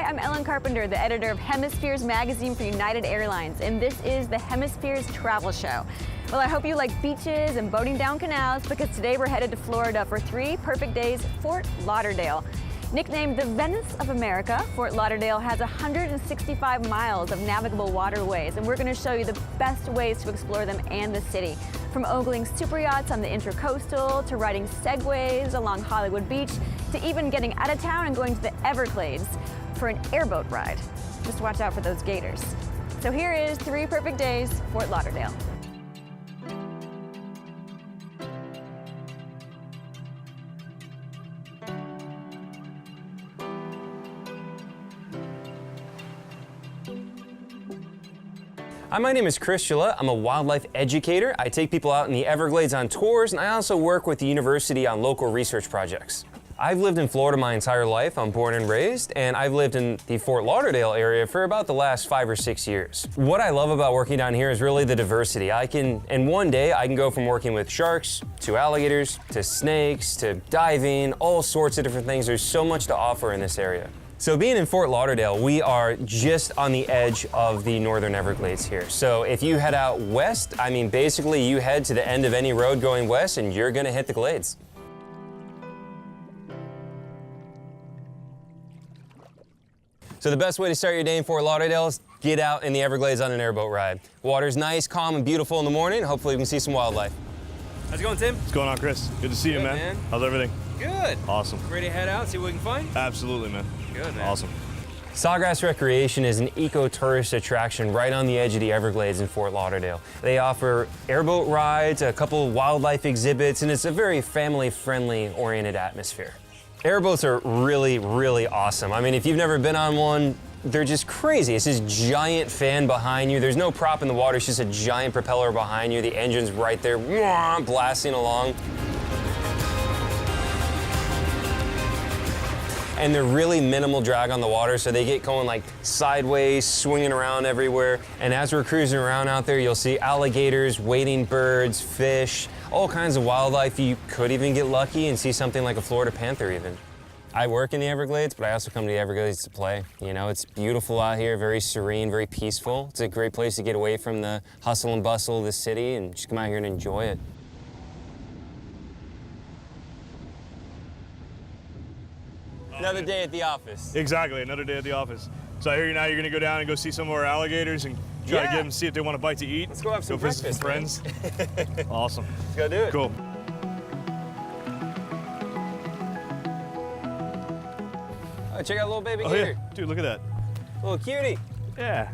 I'm Ellen Carpenter, the editor of Hemispheres magazine for United Airlines, and this is the Hemispheres Travel Show. Well, I hope you like beaches and boating down canals, because today we're headed to Florida for 3 perfect days, Fort Lauderdale. Nicknamed the Venice of America, Fort Lauderdale has 165 miles of navigable waterways, and we're going to show you the best ways to explore them and the city. From ogling super yachts on the Intracoastal, to riding segways along Hollywood Beach, to even getting out of town and going to the Everglades for an airboat ride. Just watch out for those gators. So here is 3 perfect days, Fort Lauderdale. Hi, my name is Chris Gillette. I'm a wildlife educator. I take people out in the Everglades on tours, and I also work with the university on local research projects. I've lived in Florida my entire life. I'm born and raised, and I've lived in the Fort Lauderdale area for about the last 5 or 6 years. What I love about working down here is really the diversity. In one day, I can go from working with sharks, to alligators, to snakes, to diving, all sorts of different things. There's so much to offer in this area. So being in Fort Lauderdale, we are just on the edge of the northern Everglades here. So if you head out west, I mean, basically you head to the end of any road going west and you're gonna hit the Glades. So the best way to start your day in Fort Lauderdale is get out in the Everglades on an airboat ride. Water's nice, calm, and beautiful in the morning. Hopefully we can see some wildlife. How's it going, Tim? What's going on, Chris? Good to see you, man. How's everything? Good. Awesome. Ready to head out, see what we can find? Absolutely, man. Good, man. Awesome. Sawgrass Recreation is an eco-tourist attraction right on the edge of the Everglades in Fort Lauderdale. They offer airboat rides, a couple wildlife exhibits, and it's a very family-friendly oriented atmosphere. Airboats are really, really awesome. I mean, if you've never been on one, they're just crazy. It's this giant fan behind you. There's no prop in the water, it's just a giant propeller behind you. The engine's right there, blasting along. And they're really minimal drag on the water, so they get going like sideways, swinging around everywhere. And as we're cruising around out there, you'll see alligators, wading birds, fish, all kinds of wildlife. You could even get lucky and see something like a Florida panther even. I work in the Everglades, but I also come to the Everglades to play. You know, it's beautiful out here, very serene, very peaceful. It's a great place to get away from the hustle and bustle of the city and just come out here and enjoy it. Another day at the office. Exactly, another day at the office. So I hear you now you're gonna go down and go see some of our alligators and try to get them, see if they want a bite to eat. Let's go have some breakfast, visit some friends. Awesome. Let's go do it. Cool. Oh, check out little baby gator. Yeah. Dude, look at that. Little cutie. Yeah.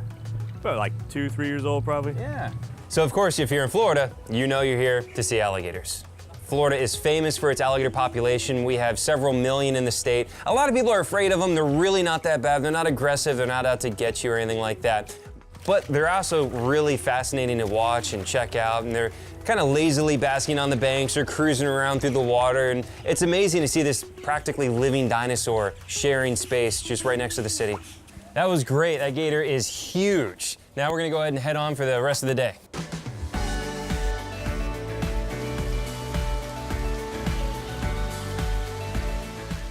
About like 2, 3 years old probably. Yeah. So of course, if you're in Florida, you know you're here to see alligators. Florida is famous for its alligator population. We have several million in the state. A lot of people are afraid of them. They're really not that bad. They're not aggressive. They're not out to get you or anything like that. But they're also really fascinating to watch and check out. And they're kind of lazily basking on the banks or cruising around through the water. And it's amazing to see this practically living dinosaur sharing space just right next to the city. That was great. That gator is huge. Now we're gonna go ahead and head on for the rest of the day.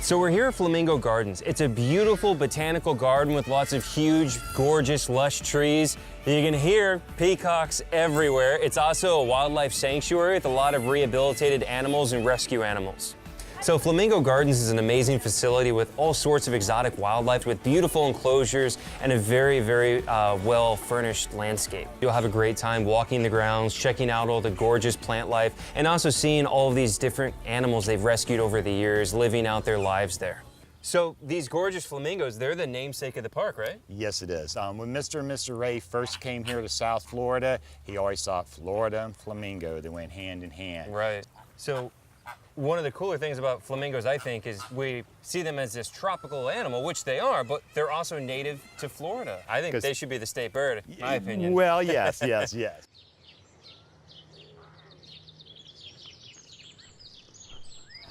So we're here at Flamingo Gardens. It's a beautiful botanical garden with lots of huge, gorgeous, lush trees. You can hear peacocks everywhere. It's also a wildlife sanctuary with a lot of rehabilitated animals and rescue animals. So Flamingo Gardens is an amazing facility with all sorts of exotic wildlife, with beautiful enclosures and a very, very well-furnished landscape. You'll have a great time walking the grounds, checking out all the gorgeous plant life, and also seeing all of these different animals they've rescued over the years, living out their lives there. So these gorgeous flamingos, they're the namesake of the park, right? Yes, it is. When Mr. and Mr. Ray first came here to South Florida, he always thought Florida and flamingo, they went hand in hand. Right. So one of the cooler things about flamingos, I think, is we see them as this tropical animal, which they are, but they're also native to Florida. I think they should be the state bird, in my opinion. Well, yes, yes, yes.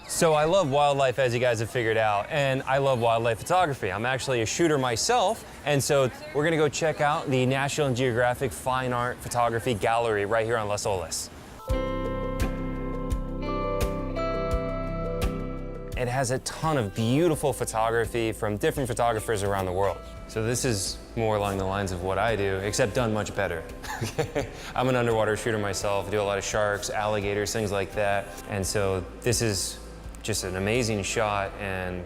So I love wildlife, as you guys have figured out, and I love wildlife photography. I'm actually a shooter myself, and so we're gonna go check out the National Geographic Fine Art Photography Gallery right here on Las Olas. it has a ton of beautiful photography from different photographers around the world. So this is more along the lines of what I do, except done much better. I'm an underwater shooter myself. I do a lot of sharks, alligators, things like that. And so this is just an amazing shot and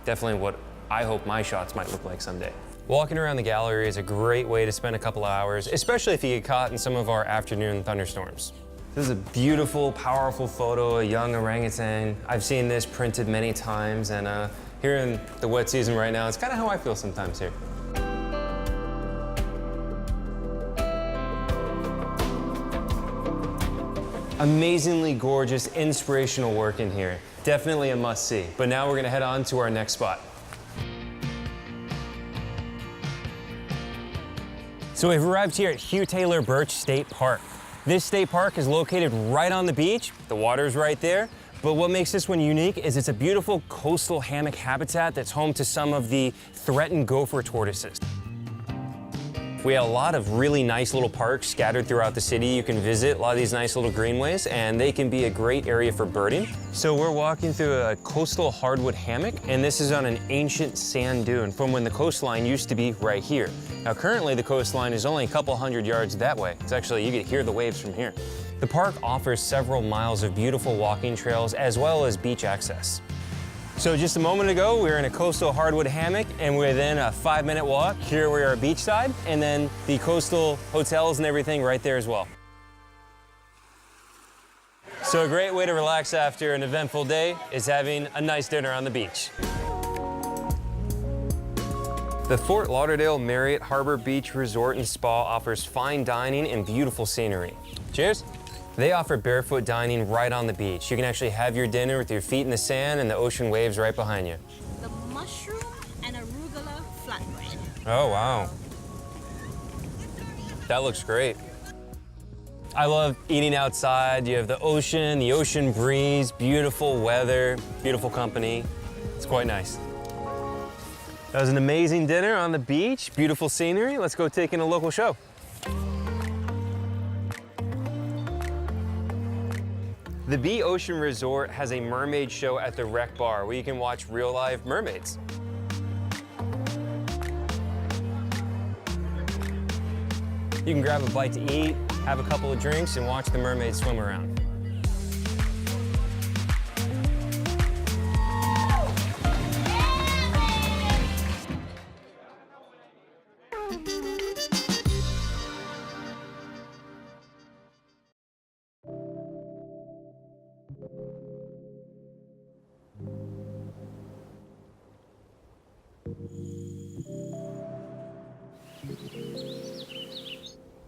definitely what I hope my shots might look like someday. Walking around the gallery is a great way to spend a couple of hours, especially if you get caught in some of our afternoon thunderstorms. This is a beautiful, powerful photo, a young orangutan. I've seen this printed many times, and here in the wet season right now, it's kind of how I feel sometimes here. Amazingly gorgeous, inspirational work in here. Definitely a must-see. But now we're gonna head on to our next spot. So we've arrived here at Hugh Taylor Birch State Park. This state park is located right on the beach. The water's right there. But what makes this one unique is it's a beautiful coastal hammock habitat that's home to some of the threatened gopher tortoises. We have a lot of really nice little parks scattered throughout the city. You can visit a lot of these nice little greenways, and they can be a great area for birding. So we're walking through a coastal hardwood hammock, and this is on an ancient sand dune from when the coastline used to be right here. Now currently the coastline is only a couple hundred yards that way. It's actually, you can hear the waves from here. The park offers several miles of beautiful walking trails as well as beach access. So just a moment ago, we were in a coastal hardwood hammock, and within a 5-minute walk, here we are beachside, and then the coastal hotels and everything right there as well. So a great way to relax after an eventful day is having a nice dinner on the beach. The Fort Lauderdale Marriott Harbor Beach Resort and Spa offers fine dining and beautiful scenery. Cheers. They offer barefoot dining right on the beach. You can actually have your dinner with your feet in the sand and the ocean waves right behind you. The mushroom and arugula flatbread. Oh, wow. That looks great. I love eating outside. You have the ocean breeze, beautiful weather, beautiful company. It's quite nice. That was an amazing dinner on the beach, beautiful scenery. Let's go take in a local show. The Bee Ocean Resort has a mermaid show at the Rec Bar where you can watch real live mermaids. You can grab a bite to eat, have a couple of drinks, and watch the mermaids swim around.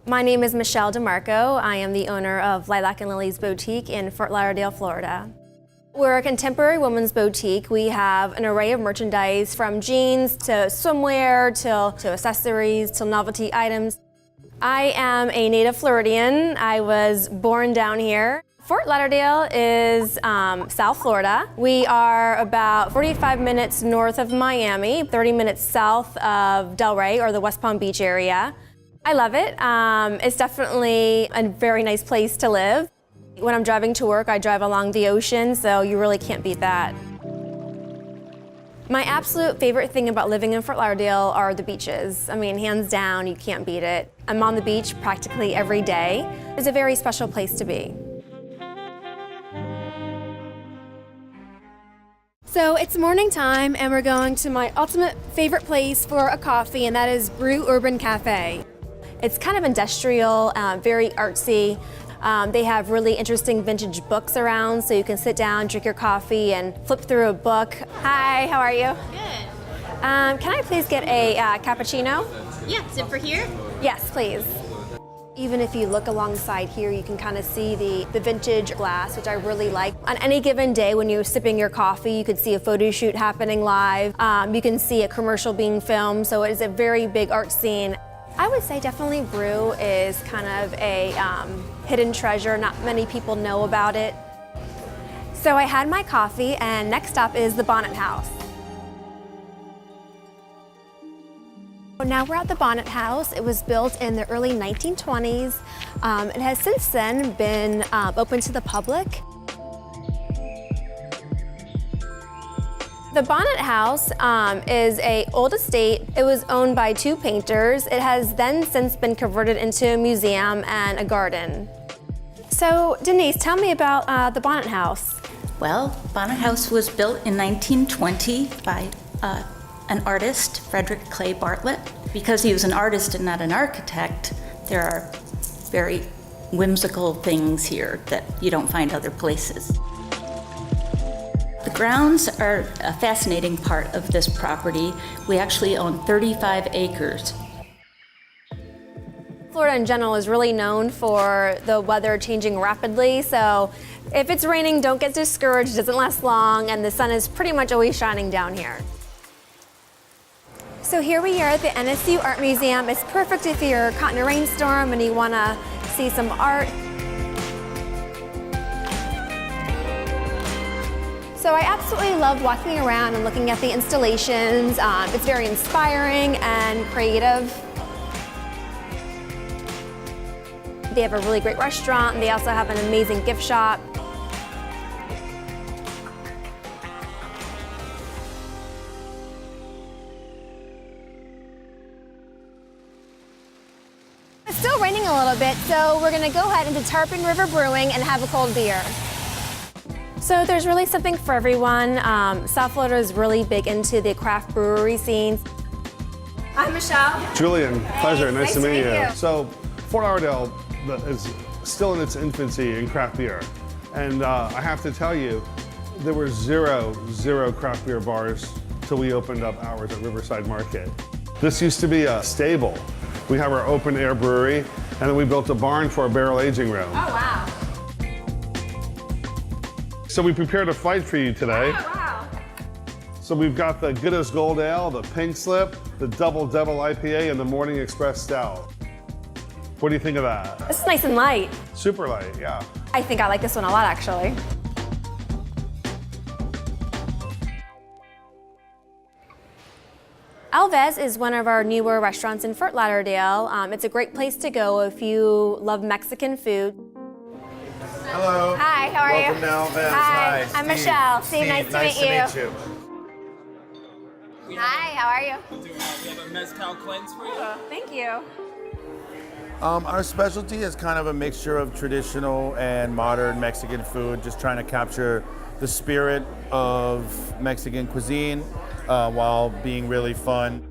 My name is Michelle DeMarco. I am the owner of Lilac and Lily's Boutique in Fort Lauderdale, Florida. We're a contemporary women's boutique. We have an array of merchandise from jeans to swimwear to accessories to novelty items. I am a native Floridian. I was born down here. Fort Lauderdale is South Florida. We are about 45 minutes north of Miami, 30 minutes south of Delray or the West Palm Beach area. I love it. It's definitely a very nice place to live. When I'm driving to work, I drive along the ocean, so you really can't beat that. My absolute favorite thing about living in Fort Lauderdale are the beaches. I mean, hands down, you can't beat it. I'm on the beach practically every day. It's a very special place to be. So it's morning time, and we're going to my ultimate favorite place for a coffee, and that is Brew Urban Cafe. It's kind of industrial, very artsy. They have really interesting vintage books around, so you can sit down, drink your coffee, and flip through a book. Hi, how are you? Good. Can I please get a cappuccino? Yeah, sit for here. Yes, please. Even if you look alongside here, you can kind of see the vintage glass, which I really like. On any given day when you're sipping your coffee, you could see a photo shoot happening live. You can see a commercial being filmed, so it is a very big art scene. I would say definitely Brew is kind of a hidden treasure. Not many people know about it. So I had my coffee, and next stop is the Bonnet House. Now we're at the Bonnet House. It was built in the early 1920s. It has since then been open to the public. The Bonnet House is an old estate. It was owned by two painters. It has then since been converted into a museum and a garden. So Denise, tell me about the Bonnet House. Well, Bonnet House was built in 1920 by an artist, Frederick Clay Bartlett. Because he was an artist and not an architect, there are very whimsical things here that you don't find other places. The grounds are a fascinating part of this property. We actually own 35 acres. Florida in general is really known for the weather changing rapidly, so if it's raining, don't get discouraged. It doesn't last long, and the sun is pretty much always shining down here. So here we are at the NSU Art Museum. It's perfect if you're caught in a rainstorm and you want to see some art. So I absolutely love walking around and looking at the installations. It's very inspiring and creative. They have a really great restaurant, and they also have an amazing gift shop. It's still raining a little bit, so we're gonna go ahead into Tarpon River Brewing and have a cold beer. So there's really something for everyone. South Florida is really big into the craft brewery scene. I'm Michelle. Julian, pleasure, nice to meet you. you. So Fort Lauderdale is still in its infancy in craft beer. And I have to tell you, there were zero craft beer bars till we opened up ours at Riverside Market. This used to be a stable. We have our open air brewery, and then we built a barn for a barrel aging room. Oh, wow. So we prepared a fight for you today. Oh, wow. So we've got the Good as Gold Ale, the Pink Slip, the Double Devil IPA, and the Morning Express Stout. What do you think of that? This is nice and light. Super light, yeah. I think I like this one a lot, actually. Alves is one of our newer restaurants in Fort Lauderdale. It's a great place to go if you love Mexican food. Hello. Hi, how are you? Welcome to Alves. Hi, Hi, I'm Steve. Michelle. Steve, nice to meet you. Hi, how are you? We have a mezcal cleanse for you. Thank you. Our specialty is kind of a mixture of traditional and modern Mexican food, just trying to capture the spirit of Mexican cuisine while being really fun.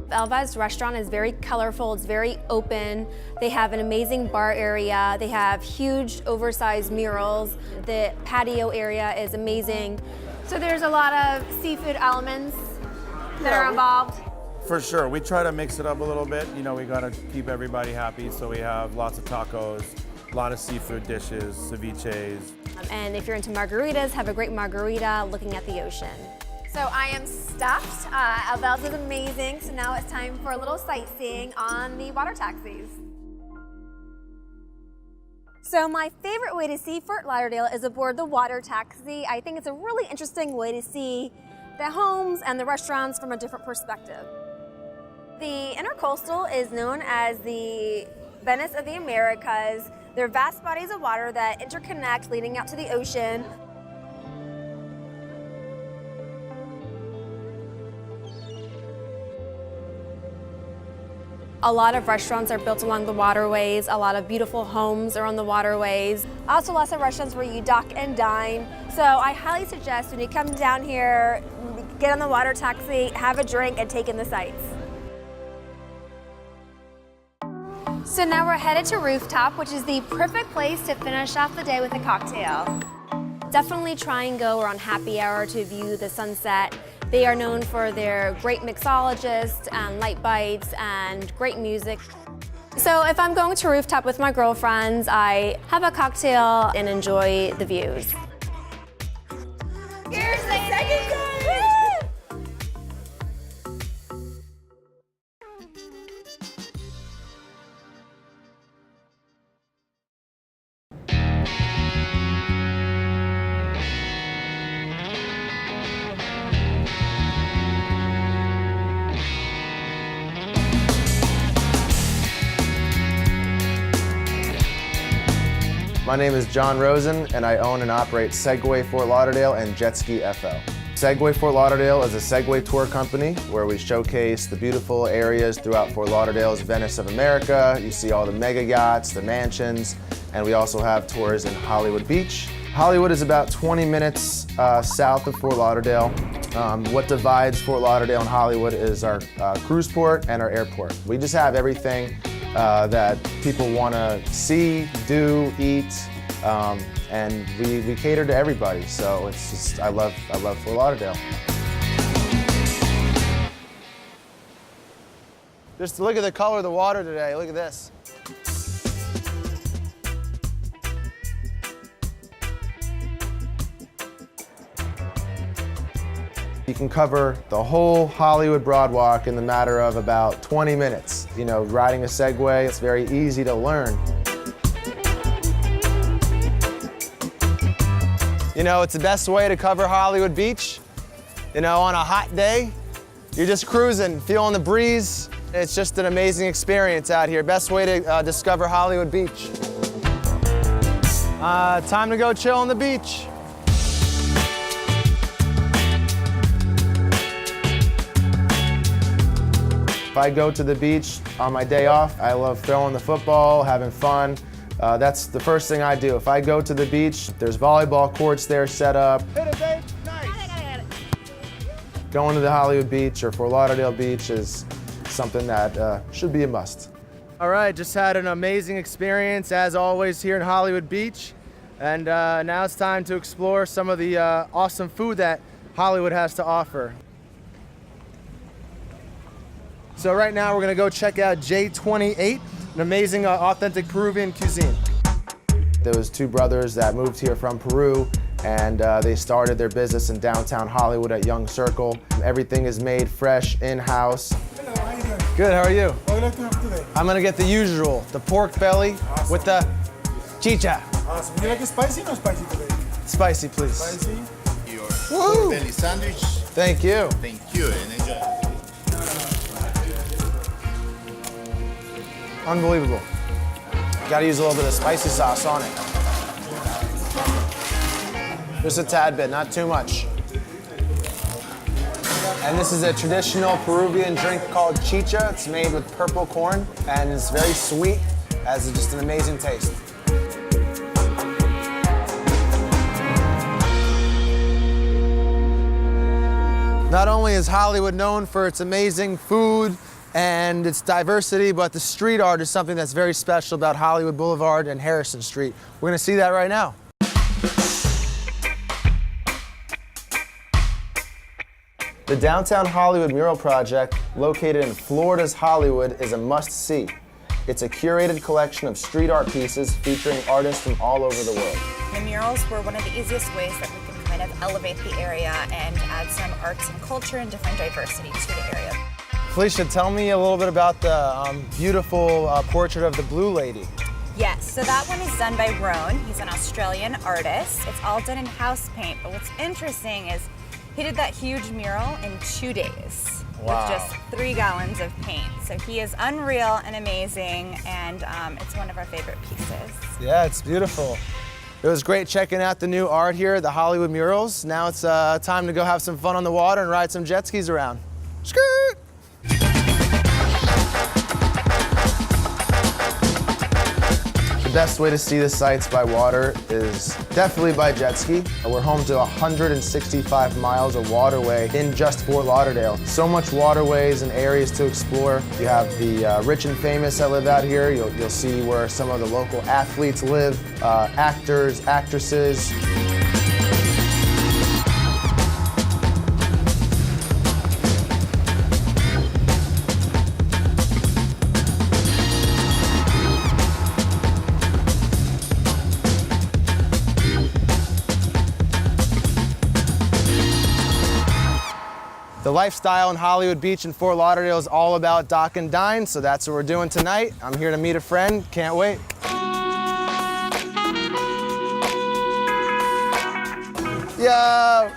The Alves restaurant is very colorful, it's very open. They have an amazing bar area. They have huge oversized murals. The patio area is amazing. So there's a lot of seafood elements that are involved. For sure, we try to mix it up a little bit. You know, we gotta keep everybody happy, so we have lots of tacos, a lot of seafood dishes, ceviches. And if you're into margaritas, have a great margarita looking at the ocean. So I am stuffed. Alves is amazing, so now it's time for a little sightseeing on the water taxis. So my favorite way to see Fort Lauderdale is aboard the water taxi. I think it's a really interesting way to see the homes and the restaurants from a different perspective. The Intercoastal is known as the Venice of the Americas. They're vast bodies of water that interconnect leading out to the ocean. A lot of restaurants are built along the waterways. A lot of beautiful homes are on the waterways. Also lots of restaurants where you dock and dine. So I highly suggest when you come down here, get on the water taxi, have a drink, and take in the sights. So now we're headed to Rooftop, which is the perfect place to finish off the day with a cocktail. Definitely try and go around happy hour to view the sunset. They are known for their great mixologists and light bites and great music. So if I'm going to Rooftop with my girlfriends, I have a cocktail and enjoy the views. Here's the second time! My name is John Rosen, and I own and operate Segway Fort Lauderdale and Jet Ski FL. Segway Fort Lauderdale is a Segway tour company where we showcase the beautiful areas throughout Fort Lauderdale's Venice of America. You see all the mega yachts, the mansions, and we also have tours in Hollywood Beach. Hollywood is about 20 minutes south of Fort Lauderdale. What divides Fort Lauderdale and Hollywood is our cruise port and our airport. We just have everything that people want to see, do, eat, and we cater to everybody. So it's just, I love Fort Lauderdale. Just look at the color of the water today. Look at this. You can cover the whole Hollywood Broadwalk in the matter of about 20 minutes. You know, riding a Segway, it's very easy to learn. You know, it's the best way to cover Hollywood Beach. You know, on a hot day, you're just cruising, feeling the breeze. It's just an amazing experience out here. Best way to discover Hollywood Beach. Time to go chill on the beach. If I go to the beach on my day off, I love throwing the football, having fun. That's the first thing I do. If I go to the beach, there's volleyball courts there set up. Hit it, babe. Nice. Going to the Hollywood Beach or Fort Lauderdale Beach is something that should be a must. All right, just had an amazing experience as always here in Hollywood Beach. And now it's time to explore some of the awesome food that Hollywood has to offer. So right now we're gonna go check out J28, an amazing authentic Peruvian cuisine. There was two brothers that moved here from Peru, and they started their business in downtown Hollywood at Young Circle. Everything is made fresh, in-house. Hello, how are you doing? Good, how are you? What would you like to have today? I'm gonna get the usual, the pork belly with the chicha. Awesome. Would you like it spicy or no spicy today? Spicy, please. Spicy. Your Woo! belly sandwich. Thank you. Thank you and enjoy. Unbelievable. Gotta use a little bit of spicy sauce on it. Just a tad bit, not too much. And this is a traditional Peruvian drink called chicha. It's made with purple corn, and it's very sweet, has just an amazing taste. Not only is Hollywood known for its amazing food and its diversity, but the street art is something that's very special about Hollywood Boulevard and Harrison Street. We're gonna see that right now. The Downtown Hollywood Mural Project, located in Florida's Hollywood, is a must-see. It's a curated collection of street art pieces featuring artists from all over the world. The murals were one of the easiest ways that we can kind of elevate the area and add some arts and culture and different diversity to the area. Felicia, tell me a little bit about the beautiful portrait of the Blue Lady. Yes, so that one is done by Roan. He's an Australian artist. It's all done in house paint, but what's interesting is he did that huge mural in 2 days. Wow. With just 3 gallons of paint. So he is unreal and amazing, and it's one of our favorite pieces. Yeah, it's beautiful. It was great checking out the new art here, the Hollywood murals. Now it's time to go have some fun on the water and ride some jet skis around. Skirt! The best way to see the sights by water is definitely by jet ski. We're home to 165 miles of waterway in just Fort Lauderdale. So much waterways and areas to explore. You have the rich and famous that live out here. You'll see where some of the local athletes live, actors, actresses. The lifestyle in Hollywood Beach and Fort Lauderdale is all about dock and dine, so that's what we're doing tonight. I'm here to meet a friend, can't wait. Yo!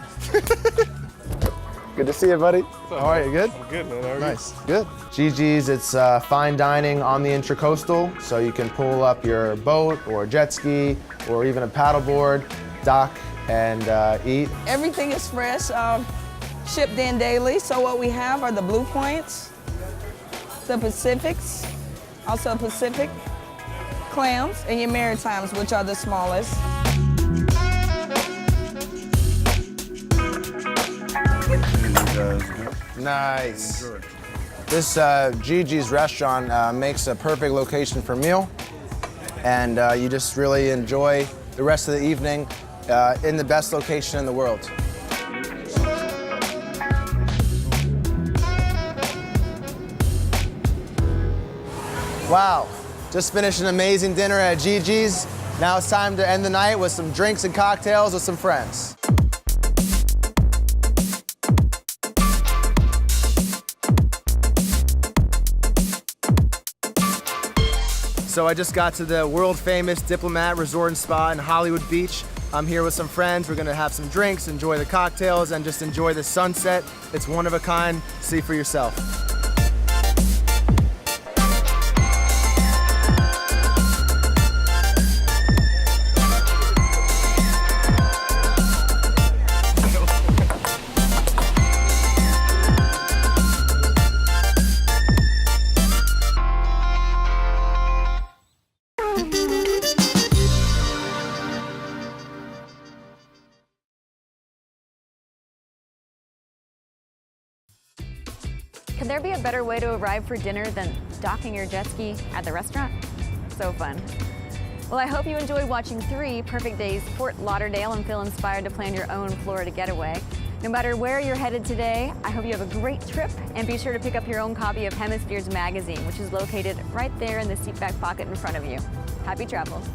Good to see you, buddy. How are you, good? I'm good, man. How are you? Nice, good. Gigi's, it's fine dining on the Intracoastal, so you can pull up your boat or jet ski or even a paddleboard, dock, and eat. Everything is fresh. shipped in daily. So what we have are the Blue Points, the Pacifics, also Pacific clams, and your Maritimes, which are the smallest. Nice. This Gigi's restaurant makes a perfect location for a meal, and you just really enjoy the rest of the evening in the best location in the world. Wow, just finished an amazing dinner at Gigi's. Now it's time to end the night with some drinks and cocktails with some friends. So I just got to the world famous Diplomat Resort and Spa in Hollywood Beach. I'm here with some friends. We're gonna have some drinks, enjoy the cocktails, and just enjoy the sunset. It's one of a kind. See for yourself. Could there be a better way to arrive for dinner than docking your jet ski at the restaurant? So fun. Well, I hope you enjoyed watching 3 perfect days Fort Lauderdale and feel inspired to plan your own Florida getaway. No matter where you're headed today, I hope you have a great trip, and be sure to pick up your own copy of Hemispheres magazine, which is located right there in the seat back pocket in front of you. Happy travels.